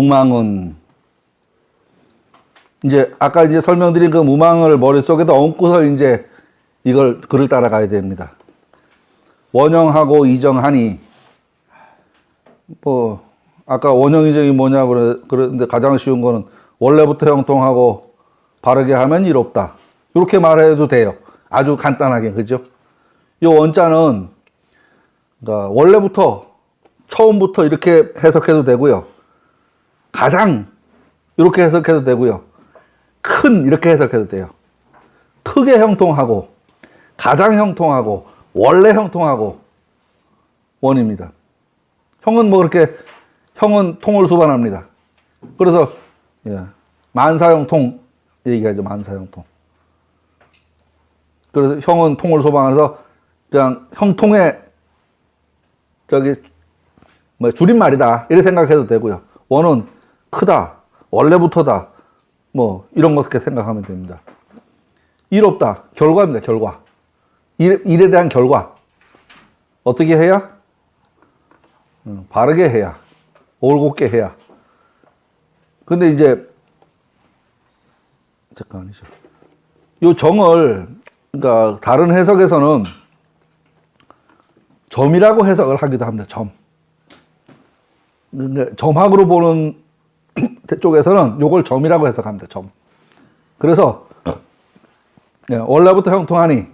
무망은 이제 아까 이제 설명드린 그 무망을 머릿속에다 얹고서 이제 이걸 글을 따라가야 됩니다. 원형하고 이정하니 뭐 아까 원형 이정이 뭐냐 그러는데 가장 쉬운 거는 원래부터 형통하고 바르게 하면 이롭다. 이렇게 말해도 돼요. 아주 간단하게 그죠? 이 원자는 그러니까 원래부터 처음부터 이렇게 해석해도 되고요. 가장 이렇게 해석해도 되고요. 큰 이렇게 해석해도 돼요. 크게 형통하고 가장 형통하고 원래 형통하고 원입니다. 형은 뭐 그렇게 형은 통을 수반합니다. 그래서 예, 만사형통 얘기하죠. 만사형통. 그래서 형은 통을 수반해서 그냥 형통의 저기 뭐 줄임말이다 이렇게 생각해도 되고요. 원은 크다, 원래부터다, 뭐 이런 거 그렇게 생각하면 됩니다. 이롭다, 결과입니다. 결과. 일에 대한 결과. 어떻게 해야? 바르게 해야, 올곧게 해야. 근데 이제 잠깐만요. 요 정을 그러니까 다른 해석에서는 점이라고 해석을 하기도 합니다. 점. 그러니까 점학으로 보는 쪽에서는 요걸 점이라고 해석합니다. 점. 그래서 원래부터 형통하니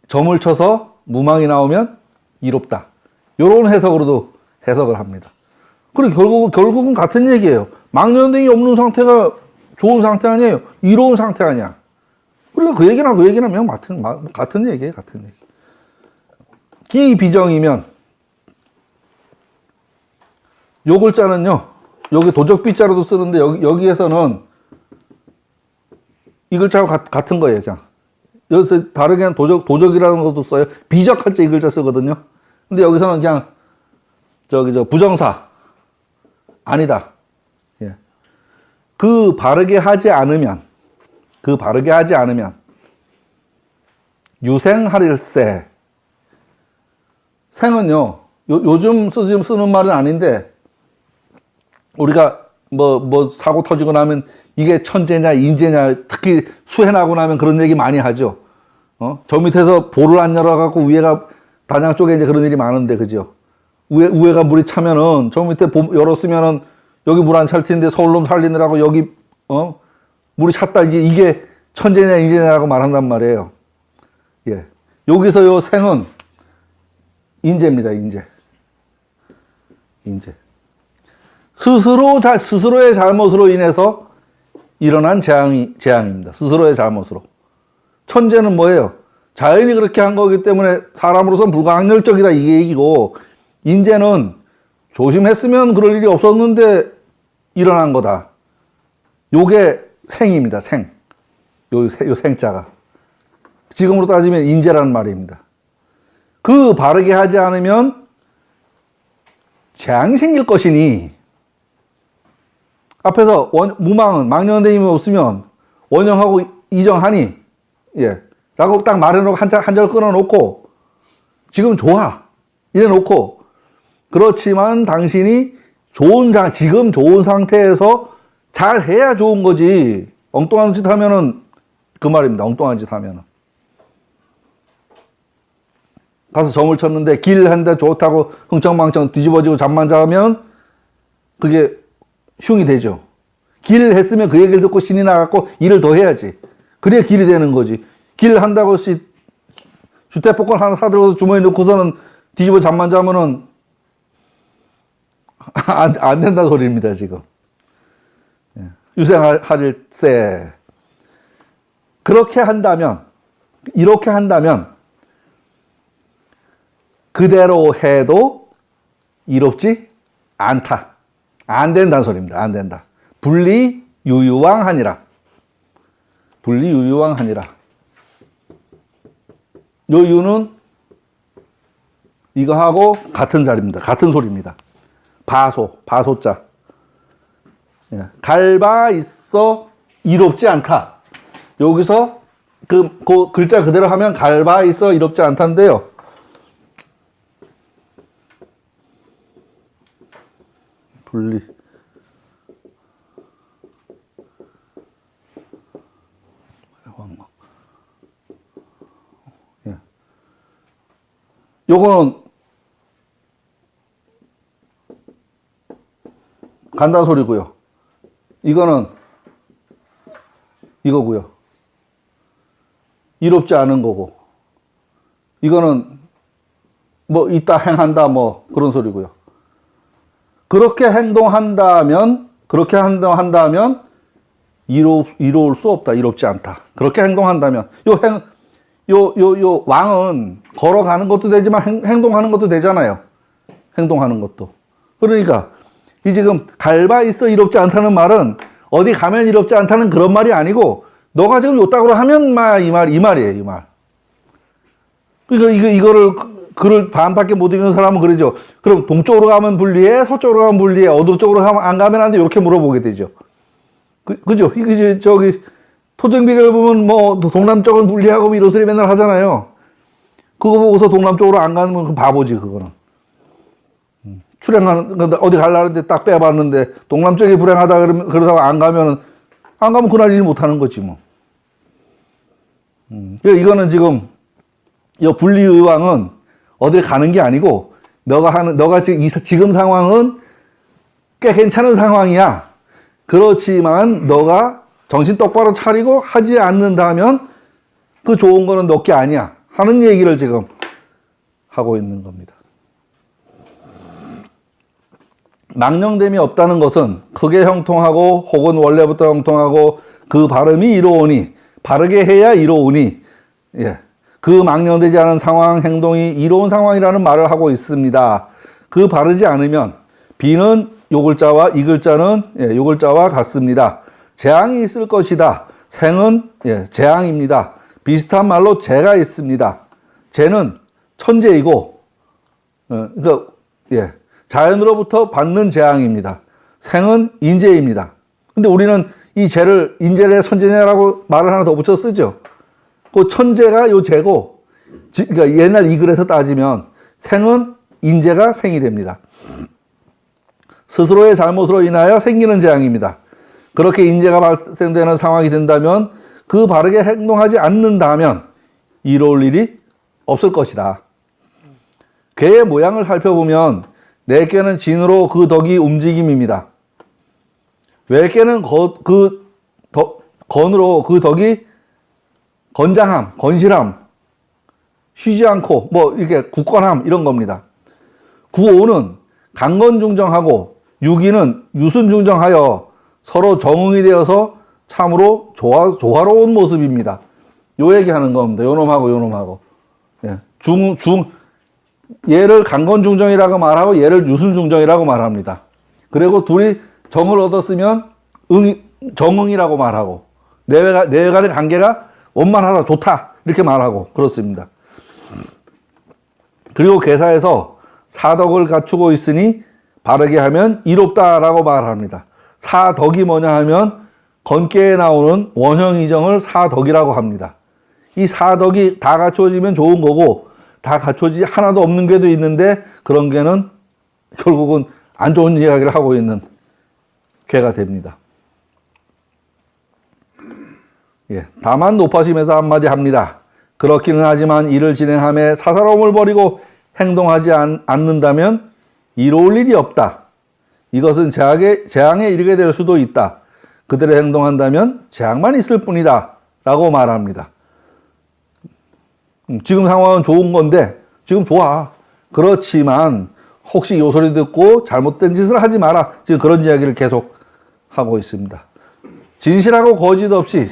점을 쳐서 무망이 나오면 이롭다. 요런 해석으로도 해석을 합니다. 그리고 결국은 같은 얘기예요. 망년등이 없는 상태가 좋은 상태 아니에요. 이로운 상태 아니야. 그러니까 그 얘기나 명 같은 얘기예요. 같은 얘기. 기비정이면 요 글자는요. 여기 도적비자로도 쓰는데 여기에서는 이 글자하고 같은 거예요. 그냥. 여기서 다르게는 도적이라는 것도 써요. 비적할 때 이 글자 쓰거든요. 근데 여기서는 그냥 부정사 아니다. 예. 그 바르게 하지 않으면 유생하릴세. 생은요. 요즘 쓰는 말은 아닌데 우리가 뭐 사고 터지고 나면 이게 천재냐 인재냐 특히 수해 나고 나면 그런 얘기 많이 하죠. 저 밑에서 볼을 안 열어갖고 위에가 단양 쪽에 이제 그런 일이 많은데 그죠? 위에가 물이 차면은 저 밑에 열었으면은 여기 물 안 찰 텐데 서울놈 살리느라고 여기 물이 찼다 이게 천재냐 인재냐라고 말한단 말이에요. 예. 여기서 요 생은 인재입니다. 인재. 스스로의 잘못으로 인해서 일어난 재앙입니다. 스스로의 잘못으로. 천재는 뭐예요? 자연이 그렇게 한 거기 때문에 사람으로서는 불가항력적이다 이게 얘기고, 인재는 조심했으면 그럴 일이 없었는데 일어난 거다. 요게 생입니다. 생. 요 생자가. 지금으로 따지면 인재라는 말입니다. 그 바르게 하지 않으면 재앙이 생길 것이니, 앞에서 무망은 망년대임이 없으면 원형하고 이정하니, 예, 라고 딱 말해놓고 한 절 끊어놓고, 지금 좋아. 이래놓고, 그렇지만 당신이 지금 좋은 상태에서 잘 해야 좋은 거지. 엉뚱한 짓 하면은, 그 말입니다. 엉뚱한 짓 하면은. 가서 점을 쳤는데 길 한데 좋다고 흥청망청 뒤집어지고 잠만 자면 그게 흉이 되죠. 길 했으면 그 얘기를 듣고 신이 나갖고 일을 더 해야지. 그래야 길이 되는 거지. 길 한다고 주택복권 하나 사들어서 주머니에 넣고서는 뒤집어 잠만 자면은 안 된다는 소리입니다, 지금. 유생할세. 이렇게 한다면 그대로 해도 이롭지 않다. 안 된다는 소리입니다. 안 된다. 분리유유왕하니라. 요 유는 이거하고 같은 자리입니다. 같은 소리입니다. 바소자. 갈바 있어 이롭지 않다. 여기서 그 글자 그대로 하면 갈바 있어 이롭지 않다인데요. 예. 요거는 간단 소리고요. 이거는 이거고요. 이롭지 않은 거고. 이거는 뭐 이따 행한다 뭐 그런 소리고요. 그렇게 행동한다면 이로울 수 없다. 이롭지 않다. 그렇게 행동한다면 요 왕은 걸어가는 것도 되지만 행동하는 것도 되잖아요. 행동하는 것도. 그러니까 이 지금 갈바 있어 이롭지 않다는 말은 어디 가면 이롭지 않다는 그런 말이 아니고 너가 지금 요따구로 하면 이 말이에요. 이 말. 그러니까 이거를 글을 반밖에 못 읽는 사람은 그러죠. 그럼 동쪽으로 가면 불리해? 서쪽으로 가면 불리해? 어느 쪽으로 안 가면 안 돼? 이렇게 물어보게 되죠. 그죠? 이게 저기 토정비결 보면 뭐 동남쪽은 불리하고 이런 소리 맨날 하잖아요. 그거 보고서 동남쪽으로 안 가는 건 그 바보지 그거는. 출행하는 어디 가려는데 딱 빼봤는데 동남쪽이 불행하다 그러다가 안 가면 그날 일 못 하는 거지 뭐. 이거는 지금 이 분리의왕은 어딜 가는 게 아니고 너가 지금 상황은 꽤 괜찮은 상황이야. 그렇지만 너가 정신 똑바로 차리고 하지 않는다면 그 좋은 거는 너 게 아니야 하는 얘기를 지금 하고 있는 겁니다. 망령됨이 없다는 것은 크게 형통하고 혹은 원래부터 형통하고 그 발음이 이로우니 바르게 해야 이로우니 예. 그 망령되지 않은 상황 행동이 이로운 상황이라는 말을 하고 있습니다. 그 바르지 않으면 비는 요 글자와 이 글자는 요 글자와 같습니다. 재앙이 있을 것이다. 생은 재앙입니다. 비슷한 말로 재가 있습니다. 재는 천재이고 그러니까 자연으로부터 받는 재앙입니다. 생은 인재입니다. 근데 우리는 이 재를 인재냐 천재냐라고 말을 하나 더 붙여 쓰죠. 그 천재가 요 재고, 그러니까 옛날 이 글에서 따지면 생은 인재가 생이 됩니다. 스스로의 잘못으로 인하여 생기는 재앙입니다. 그렇게 인재가 발생되는 상황이 된다면 그 바르게 행동하지 않는다면 이로울 일이 없을 것이다. 괴의 모양을 살펴보면 내께는 진으로 그 덕이 움직임입니다. 외께는 건으로 그 덕이 건장함, 건실함, 쉬지 않고 뭐 이렇게 굳건함 이런 겁니다. 구오는 강건중정하고 유기는 유순중정하여 서로 정응이 되어서 참으로 조화로운 모습입니다. 요 얘기하는 겁니다. 요놈하고. 예. 얘를 강건중정이라고 말하고 얘를 유순중정이라고 말합니다. 그리고 둘이 정을 얻었으면 정응이라고 말하고 내외간의 관계가 원만하다, 좋다 이렇게 말하고 그렇습니다. 그리고 계사에서 사덕을 갖추고 있으니 바르게 하면 이롭다라고 말합니다. 사덕이 뭐냐 하면 건계에 나오는 원형이정을 사덕이라고 합니다. 이 사덕이 다 갖춰지면 좋은 거고 다 갖춰지지 하나도 없는 게도 있는데 그런 게는 결국은 안 좋은 이야기를 하고 있는 괴가 됩니다. 다만 높아심에서 한마디 합니다. 그렇기는 하지만 일을 진행함에 사사로움을 버리고 행동하지 않는다면 이로울 일이 없다. 이것은 재앙에 이르게 될 수도 있다. 그대로 행동한다면 재앙만 있을 뿐이다. 라고 말합니다. 지금 상황은 좋은 건데 지금 좋아. 그렇지만 혹시 이 소리 듣고 잘못된 짓을 하지 마라. 지금 그런 이야기를 계속 하고 있습니다. 진실하고 거짓 없이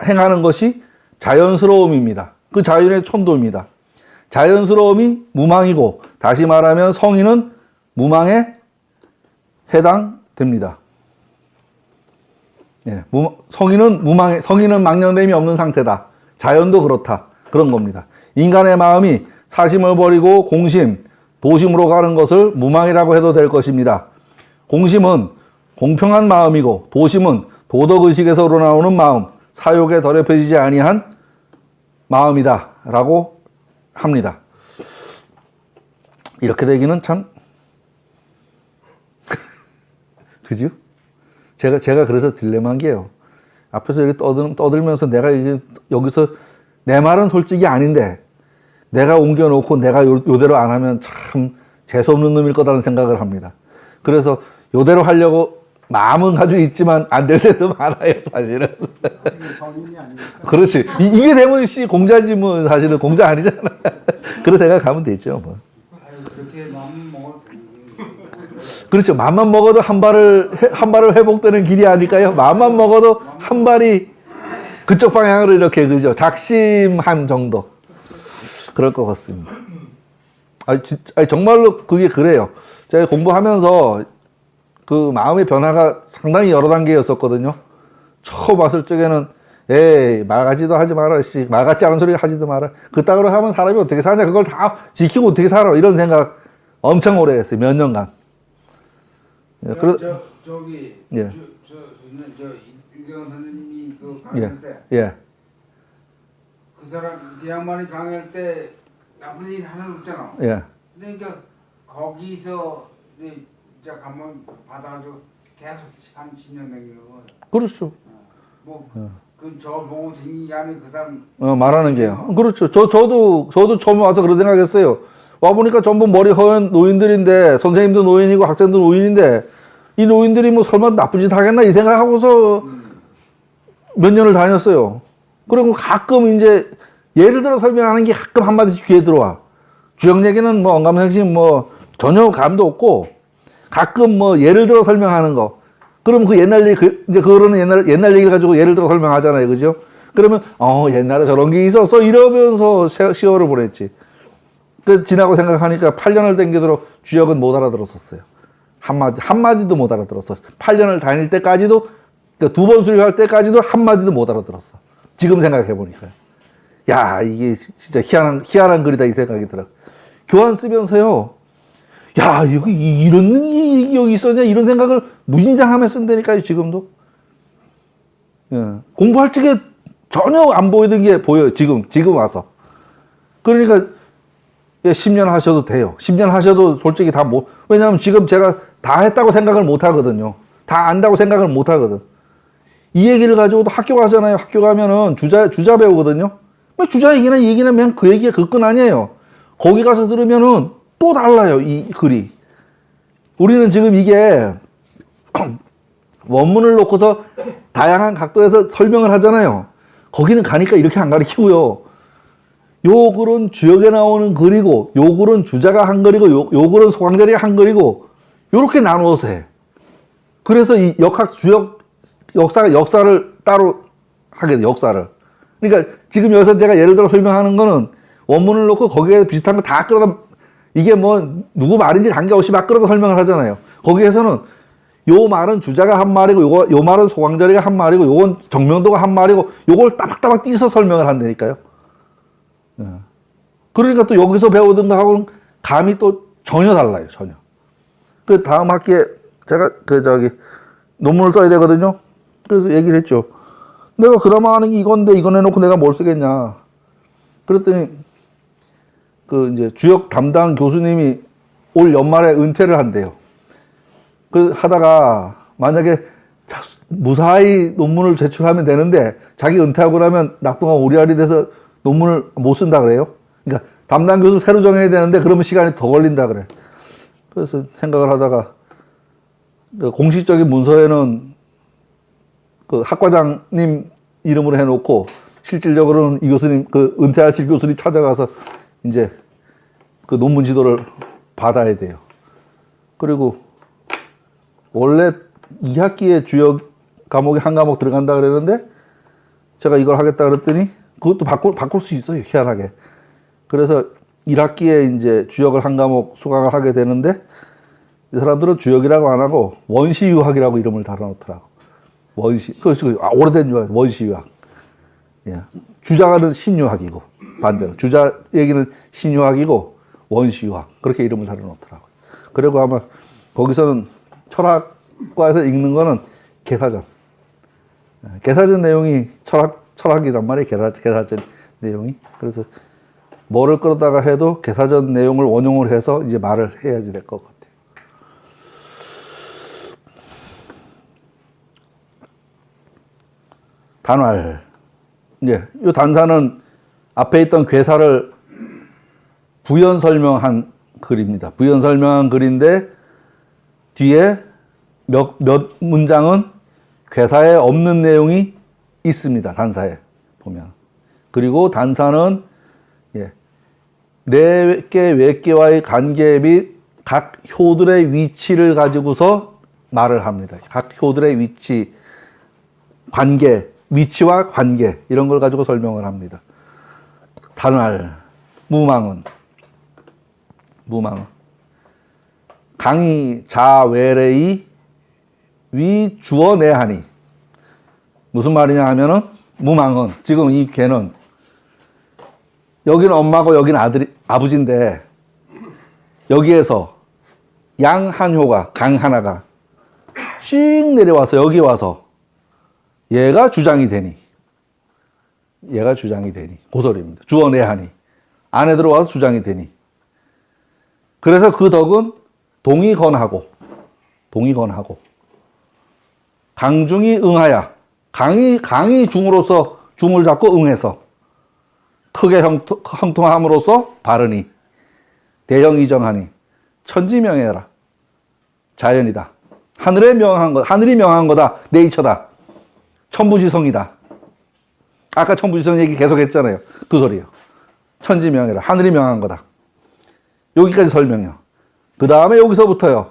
행하는 것이 자연스러움입니다. 그 자연의 천도입니다. 자연스러움이 무망이고 다시 말하면 성의는 무망에 해당됩니다. 성의는 망령됨이 없는 상태다. 자연도 그렇다. 그런 겁니다. 인간의 마음이 사심을 버리고 공심, 도심으로 가는 것을 무망이라고 해도 될 것입니다. 공심은 공평한 마음이고 도심은 도덕의식에서 우러나오는 마음, 사욕에 더럽혀지지 아니한 마음이다 라고 합니다. 이렇게 되기는 참 그죠? 제가 그래서 딜레마한 게요. 앞에서 이렇게 떠들면서 내가 이게 여기서 내 말은 솔직히 아닌데 내가 옮겨놓고 내가 요대로 안 하면 참 재수없는 놈일 거다라는 생각을 합니다. 그래서 요대로 하려고 마음은 가지고 있지만 안 될 때도 많아요, 사실은. 성인이 아니니까. 그렇지. 이게 되면 공자지 뭐 사실은 공자 아니잖아. 그런 생각하면 되죠, 뭐. 그렇게 마음 먹어도 그렇죠. 마음만 먹어도 한 발을 회복되는 길이 아닐까요? 마음만 먹어도 한 발이 그쪽 방향으로 이렇게 그죠. 작심한 정도. 그럴 것 같습니다. 아니, 정말로 그게 그래요. 제가 공부하면서 그 마음의 변화가 상당히 여러 단계였었거든요. 처음 왔을 적에는 에이 말 같지도 하지 마라 씨. 말 같지 않은 소리 하지도 마라. 그따구로 하면 사람이 어떻게 사냐. 그걸 다 지키고 어떻게 살아. 이런 생각 엄청 오래 했어요. 몇 년간. 예, 저기 예. 저 윤경원 선생님이 그 예. 강의할 때 예. 그 사람 그 양반이 강의할 때 나쁜 일 하나도 없잖아. 예. 그러니까 거기서 이제 한번 받아가지고 계속 한 10년 된 거. 그렇죠. 뭐그저 보고 댕기기 하는 그 사람 말하는 게요. 그렇죠. 저도 처음에 와서 그런 생각했어요. 와 보니까 전부 머리 허연 노인들인데 선생님도 노인이고 학생도 노인인데 이 노인들이 뭐 설마 나쁜 짓 하겠나 이 생각하고서 몇 년을 다녔어요. 그리고 가끔 이제 예를 들어 설명하는 게 가끔 한마디씩 귀에 들어와. 주역 얘기는 뭐 언감생심 뭐 전혀 감도 없고 가끔 뭐 예를 들어 설명하는 거. 그럼 그 옛날 얘기, 이제 그거는 옛날 얘기를 가지고 예를 들어 설명하잖아요. 그죠? 그러면, 옛날에 저런 게 있었어. 이러면서 시월을 보냈지. 그, 지나고 생각하니까 8년을 댕기도록 주역은 못 알아들었었어요. 한마디도 못 알아들었어. 8년을 다닐 때까지도, 그러니까 2번 수료할 때까지도 한마디도 못 알아들었어. 지금 생각해보니까. 야, 이게 진짜 희한한 글이다. 이 생각이 들어. 교환 쓰면서요. 야, 이런 게 여기 있었냐? 이런 생각을 무진장하며 쓴다니까요, 지금도. 예. 공부할 적에 전혀 안 보이던 게 보여요, 지금 와서. 그러니까, 10년 하셔도 돼요. 10년 하셔도 솔직히 왜냐하면 지금 제가 다 했다고 생각을 못 하거든요. 다 안다고 생각을 못 하거든. 이 얘기를 가지고도 학교 가잖아요. 학교 가면은 주자 배우거든요. 주자 얘기나 이 얘기는 그냥 그 얘기가 그 건 아니에요. 거기 가서 들으면은 또 달라요, 이 글이. 우리는 지금 이게 원문을 놓고서 다양한 각도에서 설명을 하잖아요. 거기는 가니까 이렇게 안 가르치고요. 요 글은 주역에 나오는 글이고, 요 글은 주자가 한 글이고, 요 글은 소강자리가 한 글이고, 요렇게 나누어서 해. 그래서 이 역사를 따로 하게 돼, 역사를. 그러니까 지금 여기서 제가 예를 들어 설명하는 거는 원문을 놓고 거기에 비슷한 거 다 끌어다 이게 뭐 누구 말인지 관계없이 막 끌어다 설명을 하잖아요. 거기에서는 요 말은 주자가 한 말이고 요 말은 소강자리가 한 말이고 요건 정명도가 한 말이고 요걸 따박따박 띄서 설명을 한다니까요. 그러니까 또 여기서 배우던 거하고는 감이 또 전혀 달라요. 전혀. 그 다음 학기에 제가 논문을 써야 되거든요. 그래서 얘기를 했죠. 내가 그나마 하는 게 이건데 이거 내놓고 내가 뭘 쓰겠냐. 그랬더니 이제 주역 담당 교수님이 올 연말에 은퇴를 한대요. 하다가 만약에 무사히 논문을 제출하면 되는데 자기 은퇴하고 나면 낙동강 오리알이 돼서 논문을 못 쓴다 그래요. 그러니까 담당 교수 새로 정해야 되는데 그러면 시간이 더 걸린다 그래. 그래서 생각을 하다가 공식적인 문서에는 그 학과장님 이름으로 해놓고 실질적으로는 이 교수님 은퇴하실 교수님 찾아가서 이제 그 논문 지도를 받아야 돼요. 그리고 원래 2학기에 주역 과목이 한 과목 들어간다 그랬는데 제가 이걸 하겠다 그랬더니 그것도 바꿀 수 있어요. 희한하게. 그래서 1학기에 이제 주역을 한 과목 수강을 하게 되는데 이 사람들은 주역이라고 안 하고 원시유학이라고 이름을 달아놓더라고. 오래된 유학, 원시유학. 예. 주자는 신유학이고 반대로 주자 얘기는 신유학이고 원시유학 그렇게 이름을 달아놓더라고요. 그리고 아마 거기서는 철학과에서 읽는 거는 개사전. 개사전 내용이 철학이란 말이에요. 개사전 내용이. 그래서 뭐를 끌어다가 해도 개사전 내용을 원용을 해서 이제 말을 해야지 될 것 같아요. 단활. 예, 이 단사는 앞에 있던 괴사를 부연 설명한 글입니다. 부연 설명한 글인데 뒤에 몇 문장은 괴사에 없는 내용이 있습니다. 단사에 보면. 그리고 단사는 내계 외계와의 관계 및 각 효들의 위치를 가지고서 말을 합니다. 각 효들의 위치, 관계, 위치와 관계 이런 걸 가지고 설명을 합니다. 단활, 무망은 강이 자외래의 위 주어 내하니 무슨 말이냐 하면은 무망은 지금 이 개는 여기는 엄마고 여기는 아버지인데 여기에서 양 한 효가 강 하나가 씩 내려와서 여기 와서 얘가 주장이 되니 그 소리입니다. 주어 내하니 안에 들어와서 주장이 되니 그래서 그 덕은 동의건하고 강중이 응하야 강이 중으로서 중을 잡고 응해서 크게 형통함으로써 바르니 대형 이정하니 천지명예라 자연이다. 하늘이 명한 거다. 네이처다. 천부지성이다. 아까 천부지성 얘기 계속 했잖아요. 그 소리요. 천지명예라. 하늘이 명한 거다. 여기까지 설명해요. 그 다음에 여기서부터요.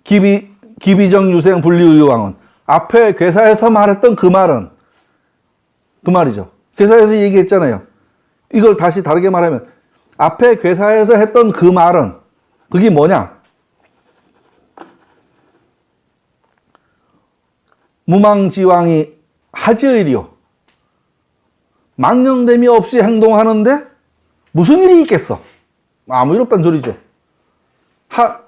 기비정 유생 분리의왕은 앞에 괴사에서 말했던 그 말은 그 말이죠. 괴사에서 얘기했잖아요. 이걸 다시 다르게 말하면 앞에 괴사에서 했던 그 말은 그게 뭐냐? 무망지왕이 하지의리요. 망령됨이 없이 행동하는데 무슨 일이 있겠어? 아무 일 없단 소리죠.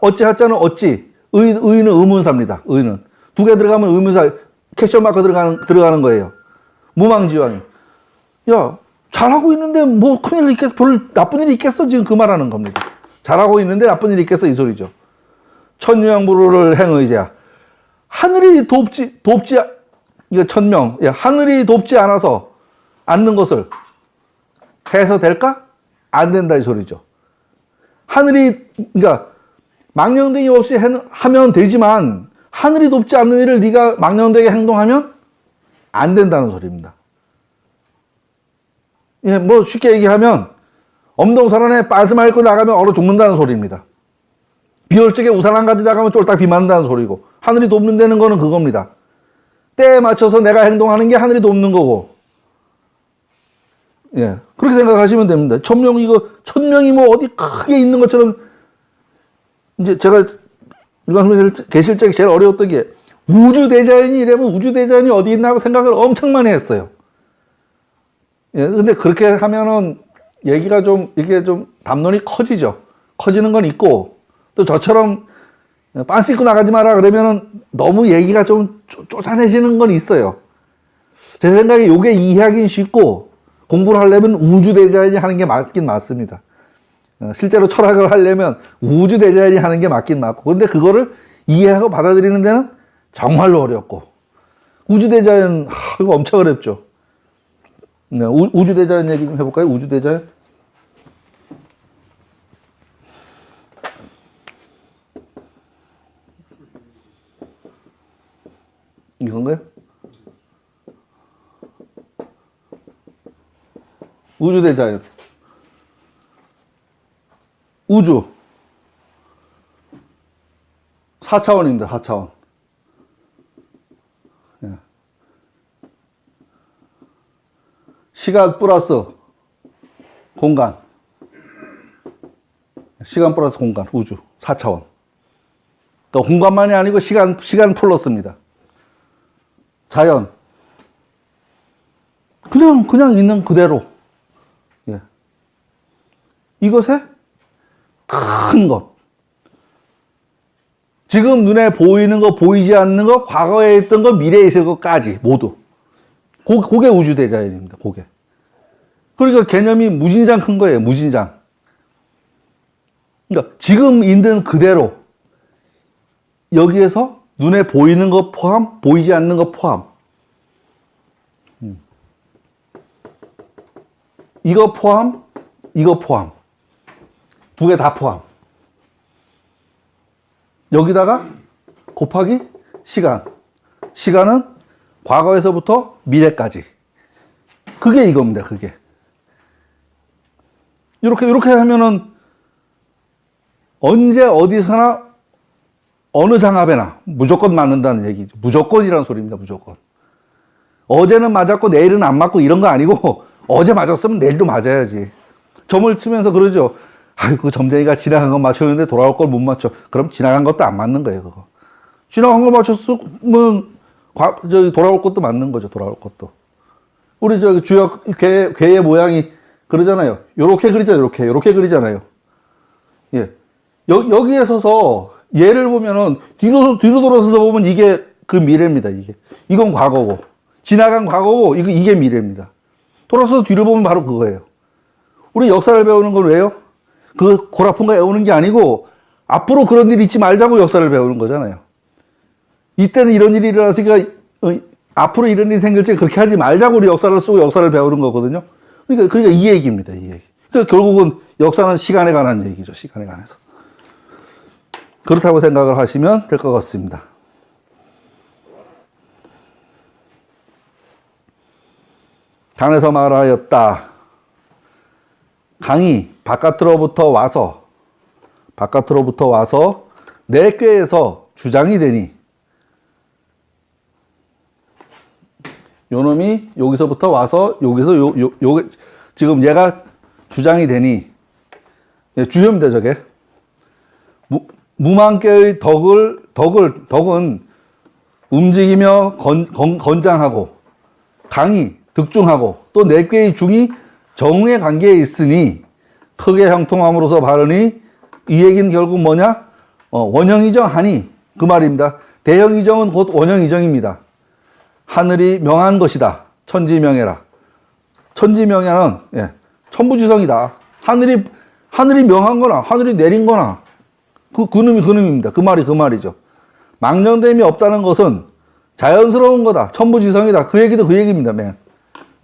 어찌 하자는 어찌. 의는 의문사입니다. 의는. 두 개 들어가면 의문사, 퀘션 마크 들어가는 거예요. 무망지왕이. 야, 잘하고 있는데 뭐 큰일 있겠어? 별 나쁜 일이 있겠어? 지금 그 말하는 겁니다. 잘하고 있는데 나쁜 일이 있겠어? 이 소리죠. 천유양부를 행의제야. 하늘이 이거 천명. 야, 하늘이 돕지 않는 것을 해서 될까? 안 된다 이 소리죠. 그러니까 망령되기 없이 하면 되지만 하늘이 돕지 않는 일을 네가 망령되게 행동하면 안 된다는 소리입니다. 예, 뭐 쉽게 얘기하면 엄동설안에 빠스마 입고 나가면 얼어 죽는다는 소리입니다. 비 올 적에 우산 안 가지고 나가면 쫄딱 비 맞는다는 소리고 하늘이 돕는 데는 거는 그겁니다. 때에 맞춰서 내가 행동하는 게 하늘이 돕는 거고 예, 그렇게 생각하시면 됩니다. 천명이 뭐 어디 크게 있는 것처럼 이제 제가 일반소에 계실 적에 제일 어려웠던 게 우주대자연이 이래면 우주대자연이 어디 있나 하고 생각을 엄청 많이 했어요. 예, 근데 그렇게 하면은 얘기가 이게 좀 담론이 커지죠. 커지는 건 있고 또 저처럼 빤스 입고 나가지 마라 그러면은 너무 얘기가 좀 쪼잔해지는 건 있어요. 제 생각에 이게 이해하기는 쉽고 공부를 하려면 우주대자연이 하는 게 맞긴 맞습니다. 실제로 철학을 하려면 우주대자연이 하는 게 맞긴 맞고 근데 그거를 이해하고 받아들이는 데는 정말로 어렵고 우주대자연 이거 엄청 어렵죠. 우주대자연 얘기 좀 해볼까요? 우주대자연 이건가요? 우주대자연 우주 4차원입니다. 4차원. 예. 시간 플러스 공간. 시간 플러스 공간. 우주 4차원. 그러니까 공간만이 아니고 시간 플러스입니다. 자연. 그냥 있는 그대로. 예. 이것에 큰 것. 지금 눈에 보이는 거, 보이지 않는 거, 과거에 있던 거, 미래에 있을 것까지 모두. 그게 우주대자연입니다. 그게. 그러니까 개념이 무진장 큰 거예요. 무진장. 그러니까 지금 있는 그대로 여기에서 눈에 보이는 거 포함, 보이지 않는 거 포함 이거 포함, 이거 포함. 두 개 다 포함. 여기다가 곱하기 시간. 시간은 과거에서부터 미래까지. 그게 이겁니다, 그게. 이렇게 하면은 언제 어디서나 어느 장합에나 무조건 맞는다는 얘기죠. 무조건이라는 소리입니다, 무조건. 어제는 맞았고 내일은 안 맞고 이런 거 아니고 어제 맞았으면 내일도 맞아야지. 점을 치면서 그러죠. 아이고, 점쟁이가 지나간 거 맞췄는데 돌아올 걸 못 맞춰. 그럼 지나간 것도 안 맞는 거예요, 그거. 지나간 거 맞췄으면 돌아올 것도 맞는 거죠, 돌아올 것도. 우리 주역 괴의 모양이 그러잖아요. 요렇게 그리잖아요, 요렇게 그리잖아요. 예. 여기에 서서 얘를 보면은 뒤로 돌아서서 보면 이게 그 미래입니다, 이게. 이건 과거고. 지나간 과거고, 이게 미래입니다. 돌아서서 뒤를 보면 바로 그거예요. 우리 역사를 배우는 건 왜요? 그 골아픈 거 외우는 게 아니고, 앞으로 그런 일이 있지 말자고 역사를 배우는 거잖아요. 이때는 이런 일이 일어났으니까, 앞으로 이런 일이 생길지 그렇게 하지 말자고 우리 역사를 쓰고 역사를 배우는 거거든요. 그러니까 이 얘기입니다, 이 얘기. 그러니까 결국은 역사는 시간에 관한 얘기죠, 시간에 관해서. 그렇다고 생각을 하시면 될 것 같습니다. 단에서 말하였다. 강이 바깥으로부터 와서 내 꾀에서 주장이 되니, 요 놈이 여기서부터 와서 여기서 지금 얘가 주장이 되니, 주요입니다, 저게. 무만께의 덕은 움직이며 건장하고 강이 득중하고 또 내 꾀의 중이 정의 관계에 있으니 크게 형통함으로써 바르니, 이 얘기는 결국 뭐냐? 원형이정하니, 그 말입니다. 대형이정은 곧 원형이정입니다. 하늘이 명한 것이다. 천지명예라. 천지명예는 천부지성이다. 하늘이 명한 거나 하늘이 내린 거나 그 놈입니다. 그 말이죠. 망령됨이 없다는 것은 자연스러운 거다. 천부지성이다. 그 얘기도 그 얘기입니다.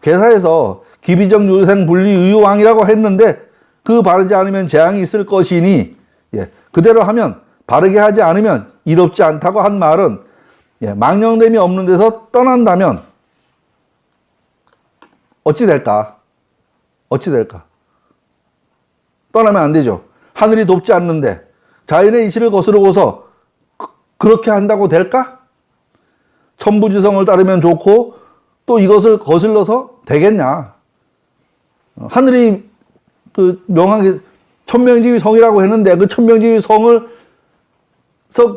괴사에서 기비정 유생 분리 의유왕이라고 했는데 그 바르지 않으면 재앙이 있을 것이니, 그대로 하면, 바르게 하지 않으면 이롭지 않다고 한 말은, 망령됨이 없는 데서 떠난다면 어찌 될까? 떠나면 안 되죠. 하늘이 돕지 않는데 자연의 이치를 거스르고서 그렇게 한다고 될까? 천부지성을 따르면 좋고 또 이것을 거슬러서 되겠냐? 하늘이 그 명하게 천명지의 성이라고 했는데 그 천명지의 성을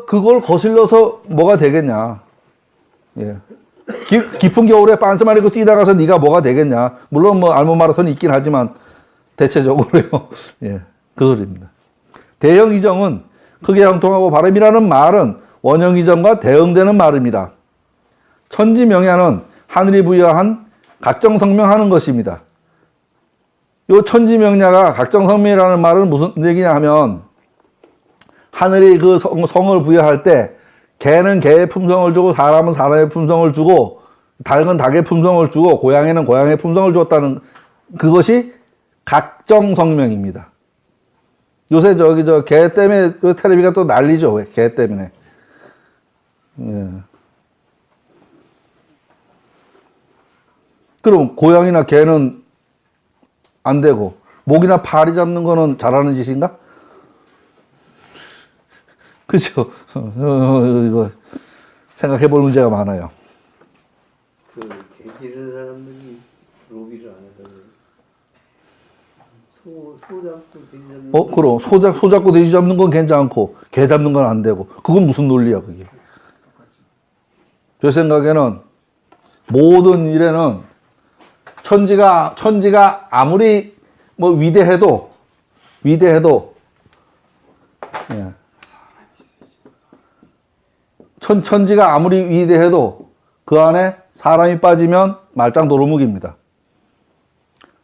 그걸 거슬러서 뭐가 되겠냐? 깊은 겨울에 빤스만 입고 뛰다가서 네가 뭐가 되겠냐? 물론 뭐 알몬 마라톤이 있긴 하지만 대체적으로요. 그 소리입니다. 대형 이정은 크게 형통하고 바람이라는 말은 원형 이정과 대응되는 말입니다. 천지명야는 하늘이 부여한 각정성명하는 것입니다. 요 천지명야가 각정성명이라는 말은 무슨 얘기냐 하면, 하늘이 그 성을 부여할 때 개는 개의 품성을 주고 사람은 사람의 품성을 주고 닭은 닭의 품성을 주고 고양이는 고양이의 품성을 주었다는, 그것이 각정성명입니다. 요새 개 때문에 텔레비가 또 난리죠. 왜? 개 때문에. 그럼 고양이나 개는 안 되고 목이나 파리 잡는 거는 잘하는 짓인가? 그죠? 이거 생각해 볼 문제가 많아요. 개 기르는 사람들이 로비를 안 해서 소 잡고 돼지 잡는 그럼 소 잡고 돼지 잡는 건 괜찮고 개 잡는 건 안 되고, 그건 무슨 논리야 그게? 제 생각에는 모든 일에는 천지가 아무리 뭐 위대해도 천지가 아무리 위대해도 그 안에 사람이 빠지면 말짱 도루묵입니다.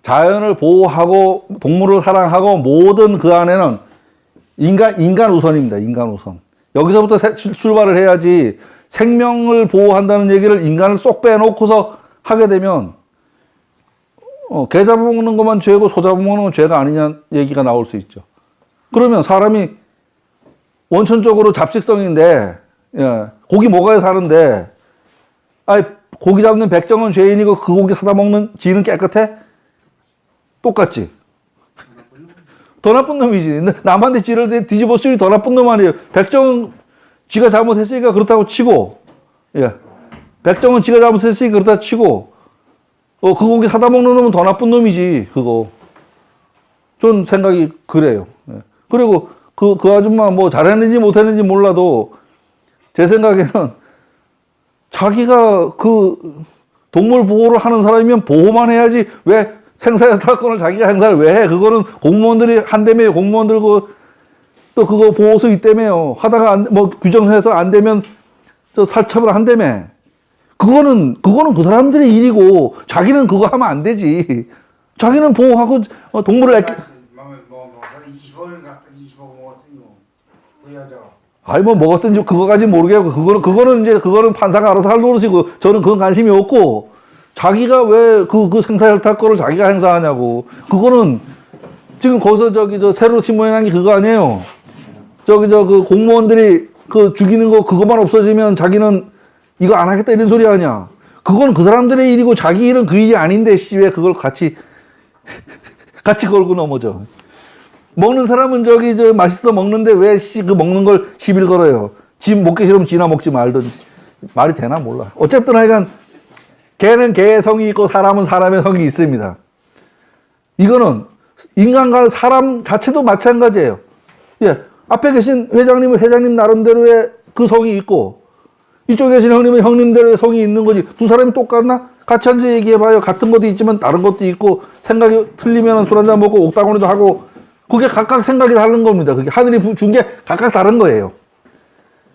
자연을 보호하고 동물을 사랑하고 모든 그 안에는 인간 우선입니다. 인간 우선. 여기서부터 출발을 해야지, 생명을 보호한다는 얘기를 인간을 쏙 빼놓고서 하게 되면 개 잡아먹는 것만 죄고 소 잡아먹는 건 죄가 아니냐 얘기가 나올 수 있죠. 그러면 사람이 원천적으로 잡식성인데, 예, 고기 먹어야 사는데, 아니, 고기 잡는 백정은 죄인이고 그 고기 사다 먹는 지는 깨끗해? 똑같지. 더 나쁜 놈이지. 남한테 지를 뒤집어 쓰니 더 나쁜 놈 아니에요. 백정은 지가 잘못했으니까 그렇다고 치고, 예. 백정은 지가 잘못했으니까 그렇다 치고, 그 고기 사다 먹는 놈은 더 나쁜 놈이지, 그거. 전 생각이 그래요. 예. 그리고 그 아줌마 뭐 잘했는지 못했는지 몰라도 제 생각에는 자기가 그 동물 보호를 하는 사람이면 보호만 해야지 왜 생사연탈권을 자기가 행사를 왜 해? 그거는 공무원들이 한다며요. 공무원들 또 그거 보호소 있다며요. 하다가 뭐 규정해서 안 되면 저 살처벌 한다며. 그거는 그 사람들의 일이고 자기는 그거 하면 안 되지. 자기는 보호하고 동물을 20원을 갖다 20원 먹었더니 그 여자가 아니 뭐 먹었든지 그거까지 모르겠고 그거는 판사가 알아서 할 노릇이고 저는 그건 관심이 없고 자기가 왜 그 생사혈탈권을 자기가 행사하냐고. 그거는 지금 거기서 저 새로 신문에 게 그거 아니에요. 그 공무원들이 그 죽이는 거 그것만 없어지면 자기는 이거 안 하겠다 이런 소리 아니야. 그건 그 사람들의 일이고 자기 일은 그 일이 아닌데 왜 그걸 같이 걸고 넘어져. 먹는 사람은 맛있어 먹는데 왜 그 먹는 걸 시비를 걸어요. 지 먹기 싫으면 지나 먹지 말든지. 말이 되나 몰라. 어쨌든 하여간 개는 개의 성이 있고 사람은 사람의 성이 있습니다. 이거는 인간과 사람 자체도 마찬가지예요. 예. 앞에 계신 회장님은 회장님 나름대로의 그 성이 있고 이쪽에 계신 형님은 형님대로의 성이 있는 거지. 두 사람이 똑같나? 같이 앉아 얘기해봐요. 같은 것도 있지만 다른 것도 있고 생각이 틀리면 술 한잔 먹고 옥다구니도 하고 그게 각각 생각이 다른 겁니다. 그게 하늘이 준 게 각각 다른 거예요.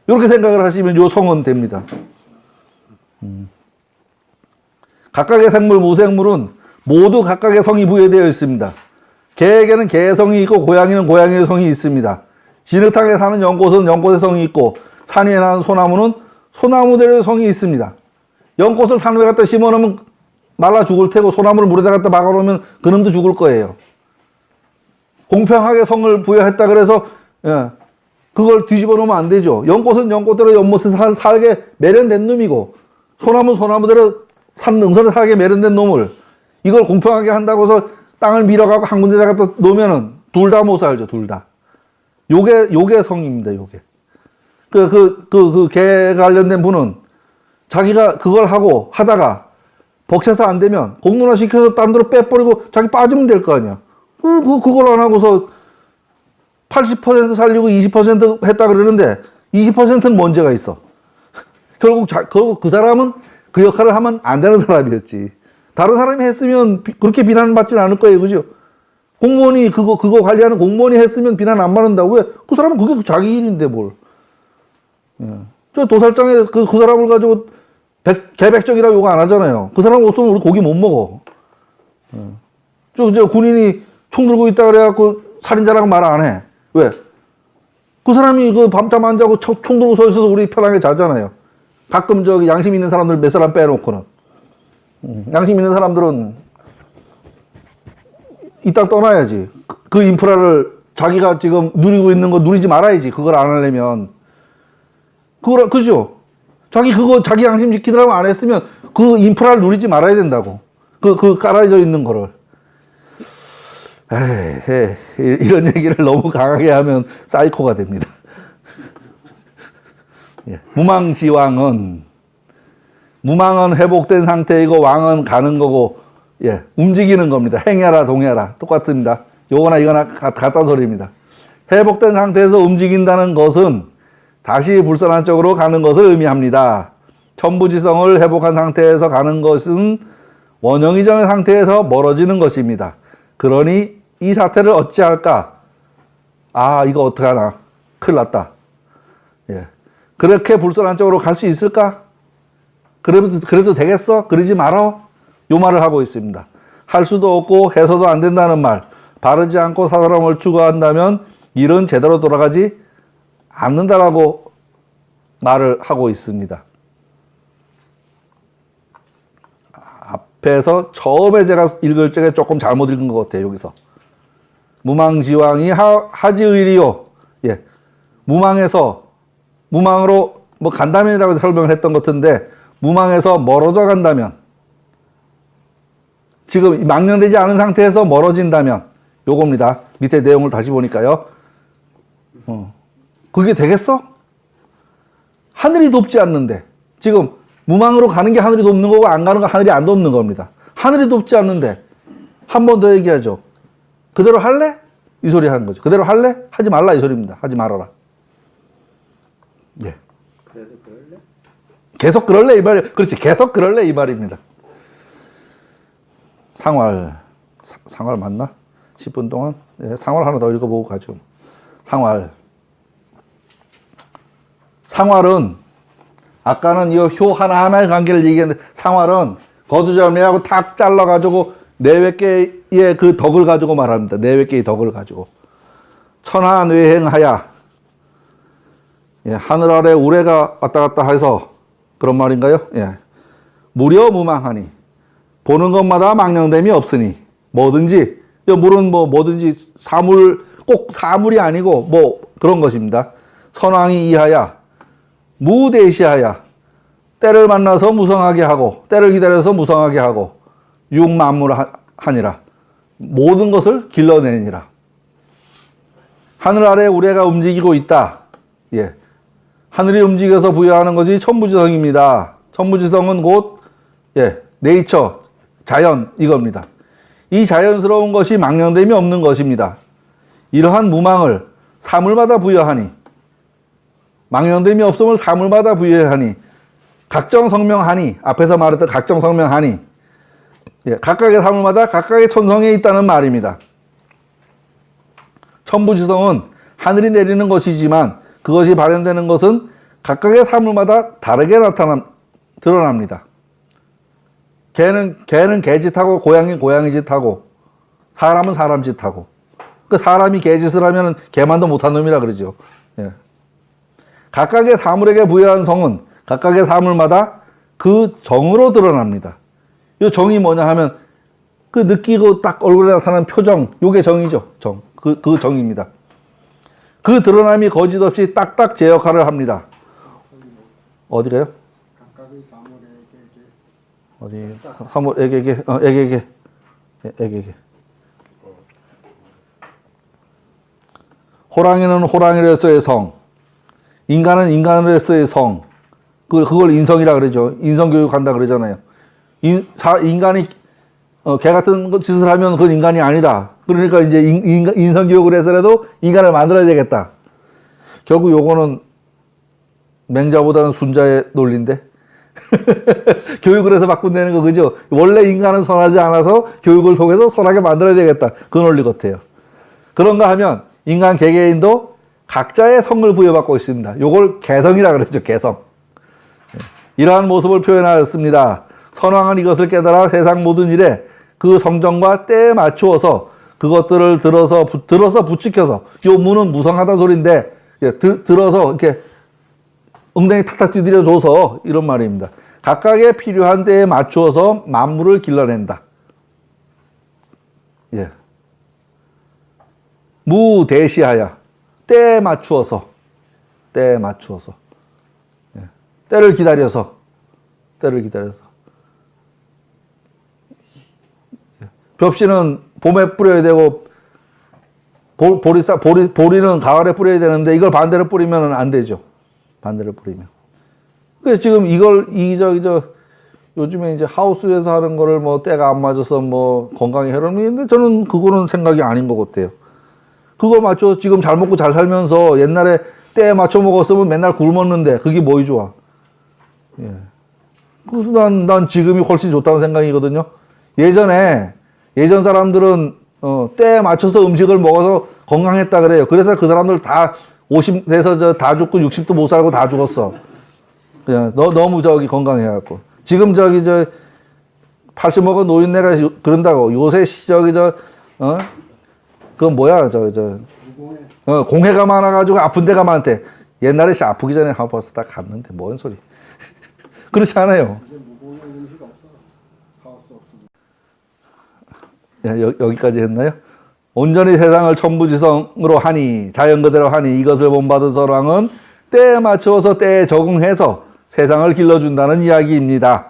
이렇게 생각을 하시면 요 성은 됩니다. 각각의 생물, 무생물은 모두 각각의 성이 부여되어 있습니다. 개에게는 개의 성이 있고 고양이는 고양이의 성이 있습니다. 진흙탕에 사는 연꽃은 연꽃의 성이 있고 산 위에 나는 소나무는 소나무대로의 성이 있습니다. 연꽃을 산 위에 갖다 심어놓으면 말라 죽을 테고 소나무를 물에다 갖다 박아놓으면 그놈도 죽을 거예요. 공평하게 성을 부여했다 그래서 예, 그걸 뒤집어 놓으면 안 되죠. 연꽃은 연꽃대로 연못에 살게 매련된 놈이고 소나무는 소나무대로 능선에 살게 매련된 놈을 이걸 공평하게 한다고 해서 땅을 밀어가고 한 군데다가 또 놓으면은 둘 다 못 살죠. 둘 다. 요게 성입니다. 요게. 개 관련된 분은 자기가 그걸 하다가 벅차서 안 되면 공론화 시켜서 딴 데로 빼버리고 자기 빠지면 될 거 아니야. 그걸 안 하고서 80% 살리고 20% 했다 그러는데 20%는 문제가 있어. 결국 그 사람은 그 역할을 하면 안 되는 사람이었지. 다른 사람이 했으면 그렇게 비난받지는 않을 거예요. 그죠? 공무원이 그거 관리하는 공무원이 했으면 비난 안 받는다고. 왜? 그 사람은 그게 자기 일인데 뭘. 예. 저 도살장에 그 사람을 가지고 개백정이라고 욕 안 하잖아요. 그 사람 없으면 우리 고기 못 먹어. 예. 저 군인이 총 들고 있다 그래갖고 살인자라고 말 안 해. 왜? 그 사람이 그 밤잠 안 자고 총 들고 서 있어서 우리 편하게 자잖아요. 가끔 양심 있는 사람들 몇 사람 빼놓고는. 양심 있는 사람들은 이 땅 떠나야지. 그 인프라를 자기가 지금 누리고 있는 거 누리지 말아야지. 그걸 안 하려면. 그죠? 자기 양심 지키더라고 안 했으면 그 인프라를 누리지 말아야 된다고. 깔아져 있는 거를. 이런 얘기를 너무 강하게 하면 사이코가 됩니다. 예. 무망지왕은 회복된 상태이고 왕은 가는 거고 예, 움직이는 겁니다. 행해라 동해라 똑같습니다. 요거나 이거나 같은 소리입니다. 회복된 상태에서 움직인다는 것은 다시 불선한 쪽으로 가는 것을 의미합니다. 천부지성을 회복한 상태에서 가는 것은 원형 이전의 상태에서 멀어지는 것입니다. 그러니 이 사태를 어찌할까? 이거 어떡하나? 큰일 났다. 예. 그렇게 불선한 쪽으로 갈 수 있을까? 그래도 되겠어? 그러지 말어? 요 말을 하고 있습니다. 할 수도 없고 해서도 안 된다는 말. 바르지 않고 사사람을 추구한다면 일은 제대로 돌아가지 않는다라고 말을 하고 있습니다. 앞에서 처음에 제가 읽을 적에 조금 잘못 읽은 것 같아요. 여기서 무망지왕이 하지의리요. 예, 무망으로 뭐 간다면이라고 설명을 했던 것 같은데 무망에서 멀어져 간다면, 지금 망령되지 않은 상태에서 멀어진다면 요겁니다. 밑에 내용을 다시 보니까요. 그게 되겠어? 하늘이 돕지 않는데, 지금 무망으로 가는 게 하늘이 돕는 거고 안 가는 거 하늘이 안 돕는 겁니다. 하늘이 돕지 않는데 한 번 더 얘기하죠. 그대로 할래? 이 소리 하는 거죠. 그대로 할래? 하지 말라 이 소리입니다. 하지 말아라. 예. 그래도 그럴래? 계속 그럴래 이 말. 그렇지. 계속 그럴래 이 말입니다. 상활 맞나? 10분 동안. 예, 상활 하나 더 읽어보고 가죠. 상활은 아까는 이 효 하나하나의 관계를 얘기했는데, 상활은 거두절미하고 탁 잘라가지고 내외계의 그 덕을 가지고 말합니다. 내외계의 덕을 가지고. 천하뇌행하야. 예, 하늘 아래 우레가 왔다 갔다 해서 그런 말인가요? 예. 무려무망하니. 보는 것마다 망령됨이 없으니. 뭐든지, 물은 뭐든지 꼭 사물이 아니고 뭐 그런 것입니다. 선왕이 이하야. 무대시하야. 때를 만나서 무성하게 하고, 때를 기다려서 무성하게 하고, 육만물하니라. 모든 것을 길러내니라. 하늘 아래 우레가 움직이고 있다. 예. 하늘이 움직여서 부여하는 것이 천부지성입니다. 천부지성은 곧, 예, 네이처, 자연, 이겁니다. 이 자연스러운 것이 망령됨이 없는 것입니다. 이러한 무망을 사물마다 부여하니, 망령됨이 없음을 사물마다 부여하니, 각정성명하니, 앞에서 말했던 각정성명하니, 예, 각각의 사물마다 각각의 천성에 있다는 말입니다. 천부지성은 하늘이 내리는 것이지만 그것이 발현되는 것은 각각의 사물마다 다르게 드러납니다. 개는 개짓하고 고양이는 고양이짓하고 사람은 사람짓하고, 그 사람이 개짓을 하면 개만도 못한 놈이라 그러죠. 예. 각각의 사물에게 부여한 성은 각각의 사물마다 그 정으로 드러납니다. 이 정이 뭐냐 하면 그 느끼고 딱 얼굴에 나타나는 표정, 요게 정이죠. 정. 그 정입니다. 그 드러남이 거짓없이 딱딱 제 역할을 합니다. 어디가요? 각각의 사물에게 어디? 사물에게, 에게게. 호랑이는 호랑이로서의 성, 인간은 인간으로서의 성, 그걸 인성이라 그러죠. 인성교육한다 그러잖아요. 인간이 개 같은 짓을 하면 그건 인간이 아니다. 그러니까 이제 인성교육을 해서라도 인간을 만들어야 되겠다. 결국 요거는 맹자보다는 순자의 논리인데. 교육을 해서 바꾼다는 거 그죠? 원래 인간은 선하지 않아서 교육을 통해서 선하게 만들어야 되겠다. 그 논리 같아요. 그런가 하면 인간 개개인도 각자의 성을 부여받고 있습니다. 요걸 개성이라 그러죠. 개성. 이러한 모습을 표현하였습니다. 선왕은 이것을 깨달아 세상 모든 일에 그 성정과 때에 맞추어서 그것들을 들어서 부추켜서, 요 무는 무성하다는 소리인데, 들어서 이렇게 엉덩이 탁탁 두드려줘서 이런 말입니다. 각각의 필요한 때에 맞추어서 만물을 길러낸다. 예. 무대시하야. 때에 맞추어서. 예. 때를 기다려서. 벽씨는 봄에 뿌려야 되고, 보리는 가을에 뿌려야 되는데, 이걸 반대로 뿌리면 안 되죠. 반대로 뿌리면. 그래서 지금 요즘에 이제 하우스에서 하는 거를 뭐 때가 안 맞아서 뭐 건강에 해로움이 있는데, 저는 그거는 생각이 아닌 것 같아요. 그거 맞춰서 지금 잘 먹고 잘 살면서 옛날에 때에 맞춰 먹었으면 맨날 굶었는데, 그게 뭐이 좋아. 예. 그래서 난 지금이 훨씬 좋다는 생각이거든요. 예전 사람들은 때에 맞춰서 음식을 먹어서 건강했다 그래요. 그래서 그 사람들 다 50 돼서 다 죽고 60도 못 살고 다 죽었어. 그냥 너무 건강해갖고. 지금 80 먹은 노인네가 그런다고. 요새 그건 뭐야 공해가 많아가지고 아픈 데가 많대. 옛날에 아프기 전에 벌써 다 갔는데 뭔 소리. 그렇지 않아요? 예, 여기까지 했나요? 온전히 세상을 천부지성으로 하니 자연 그대로 하니 이것을 본받은 선왕은 때에 맞추어서 때에 적응해서 세상을 길러준다는 이야기입니다.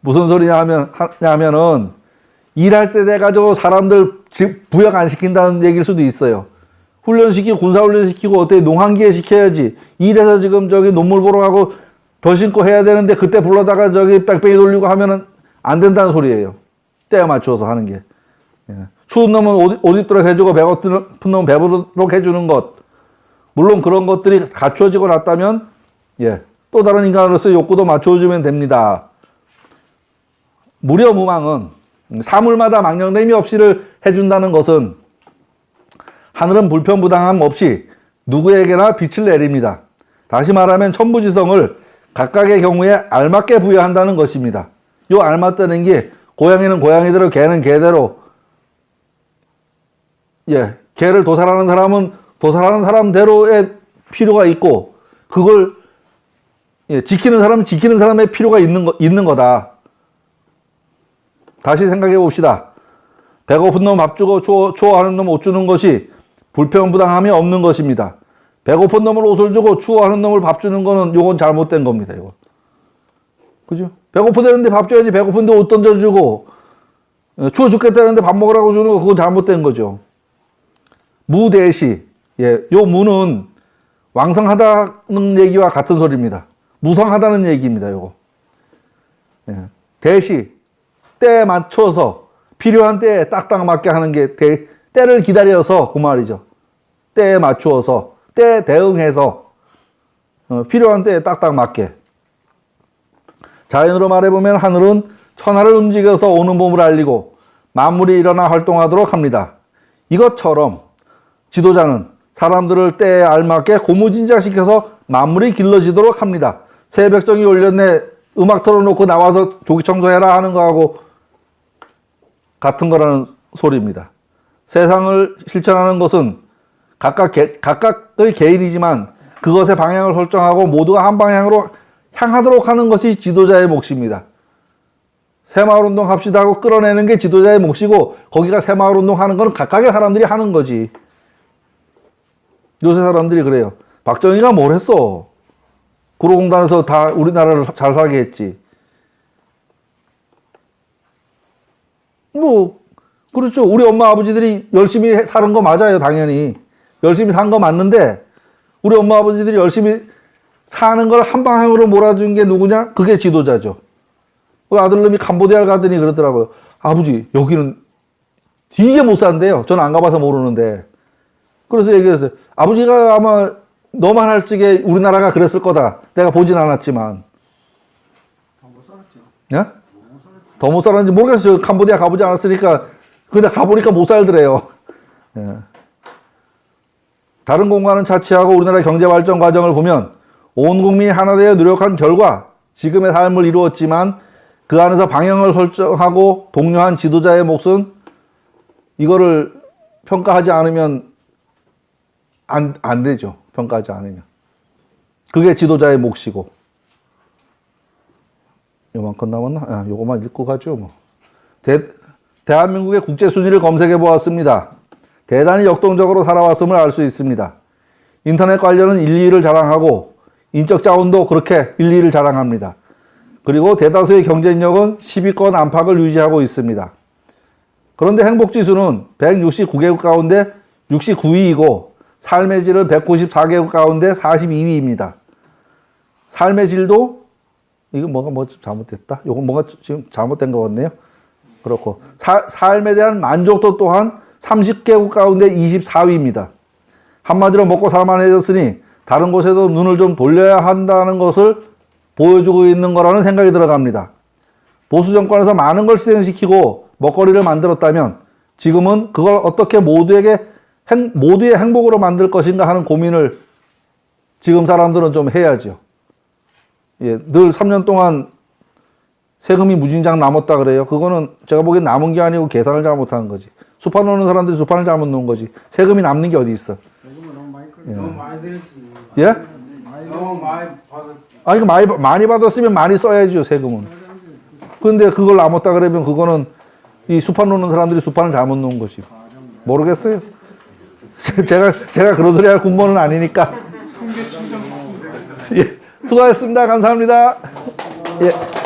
무슨 소리냐면은 일할 때 돼가지고 사람들 부역 안 시킨다는 얘기일 수도 있어요. 훈련시키고 군사훈련시키고 어떻게 농한기에 시켜야지. 일해서 지금 저기 논물 보러 가고 벼 심고 해야 되는데 그때 불러다가 저기 뺑뺑이 돌리고 하면은 안 된다는 소리예요. 때에 맞추어서 하는 게. 예. 추운 놈은 옷 입도록 해주고 배고픈 놈은 배부르도록 해주는 것. 물론 그런 것들이 갖춰지고 났다면 예, 또 다른 인간으로서의 욕구도 맞춰주면 됩니다. 무려무망은 사물마다 망령됨이 없이를 해준다는 것은 하늘은 불편부당함 없이 누구에게나 빛을 내립니다. 다시 말하면 천부지성을 각각의 경우에 알맞게 부여한다는 것입니다. 요 알맞다는 게 고양이는 고양이대로 개는 개대로 예, 개를 도살하는 사람은 도살하는 사람대로의 필요가 있고 그걸 예, 지키는 사람은 지키는 사람의 필요가 있는 거다. 다시 생각해 봅시다. 배고픈 놈 밥 주고 추워하는 놈 옷 주는 것이 불편부당함이 없는 것입니다. 배고픈 놈을 옷을 주고 추워하는 놈을 밥 주는 거는 요건 잘못된 겁니다. 이거. 그죠? 배고프다는데 밥 줘야지. 배고픈데 옷 던져주고 추워 죽겠다는데 밥 먹으라고 주는 거 그건 잘못된 거죠. 무대시. 예, 요 무는 왕성하다는 얘기와 같은 소리입니다. 무성하다는 얘기입니다. 요거. 예. 대시. 때에 맞춰서 필요한 때에 딱딱 맞게 하는 게 때를 기다려서 그 말이죠. 때에 맞추어서 때에 대응해서 필요한 때에 딱딱 맞게. 자연으로 말해보면 하늘은 천하를 움직여서 오는 봄을 알리고 만물이 일어나 활동하도록 합니다. 이것처럼 지도자는 사람들을 때에 알맞게 고무진작시켜서 만물이 길러지도록 합니다. 새벽정이 올렸네 음악 틀어놓고 나와서 조기 청소해라 하는 거하고 같은 거라는 소리입니다. 세상을 실천하는 것은 각각의 개인이지만 그것의 방향을 설정하고 모두가 한 방향으로 향하도록 하는 것이 지도자의 몫입니다. 새마을운동 합시다 하고 끌어내는 게 지도자의 몫이고 거기가 새마을운동 하는 건 각각의 사람들이 하는 거지. 요새 사람들이 그래요. 박정희가 뭘 했어? 구로공단에서 다 우리나라를 잘 살게 했지. 뭐 그렇죠. 우리 엄마 아버지들이 열심히 사는 거 맞아요. 당연히. 열심히 산 거 맞는데 우리 엄마 아버지들이 열심히 사는 걸 한 방향으로 몰아준 게 누구냐? 그게 지도자죠. 우리 아들놈이 캄보디아를 가더니 그러더라고요. 아버지 여기는 되게 못 산대요. 저는 안 가봐서 모르는데. 그래서 얘기했어요. 아버지가 아마 너만 할 적에 우리나라가 그랬을 거다. 내가 보진 않았지만. 더 못 살았죠. 예? 더 못 살았는지 모르겠어요. 캄보디아 가보지 않았으니까. 근데 가보니까 못 살더래요. 예. 다른 공간은 차치하고 우리나라 경제 발전 과정을 보면 온 국민이 하나 되어 노력한 결과 지금의 삶을 이루었지만 그 안에서 방향을 설정하고 독려한 지도자의 몫은 이거를 평가하지 않으면 안 되죠. 평가하지 않으면. 그게 지도자의 몫이고. 요만큼 남았나? 아, 요거만 읽고 가죠, 뭐. 대한민국의 국제 순위를 검색해 보았습니다. 대단히 역동적으로 살아왔음을 알 수 있습니다. 인터넷 관련은 1, 2위를 자랑하고 인적 자원도 그렇게 1, 2위를 자랑합니다. 그리고 대다수의 경쟁력은 10위권 안팎을 유지하고 있습니다. 그런데 행복지수는 169개국 가운데 69위이고 삶의 질은 194개국 가운데 42위입니다. 삶의 질도 이거 뭐가 잘못됐다. 이거 뭔가 지금 잘못된 것 같네요. 그렇고 삶에 대한 만족도 또한 30개국 가운데 24위입니다. 한마디로 먹고 살만해졌으니 다른 곳에도 눈을 좀 돌려야 한다는 것을 보여주고 있는 거라는 생각이 들어갑니다. 보수 정권에서 많은 걸 희생시키고 먹거리를 만들었다면 지금은 그걸 어떻게 모두의 행복으로 만들 것인가 하는 고민을 지금 사람들은 좀 해야죠. 예, 늘 3년 동안 세금이 무진장 남았다 그래요. 그거는 제가 보기엔 남은 게 아니고 계산을 잘못한 거지. 수판 놓는 사람들이 수판을 잘못 놓은 거지. 세금이 남는 게 어디 있어. 세금은 너무 많이 예. 너무 많이 들지. 예? 너무 많이 받았. 아니, 많이 받았으면 많이 써야죠, 세금은. 근데 그걸 남았다 그러면 그거는 이 수판 놓는 사람들이 수판을 잘못 놓은 거지. 모르겠어요. 제가 그런 소리 할 군번은 아니니까. 예, 수고하셨습니다. 감사합니다. 예.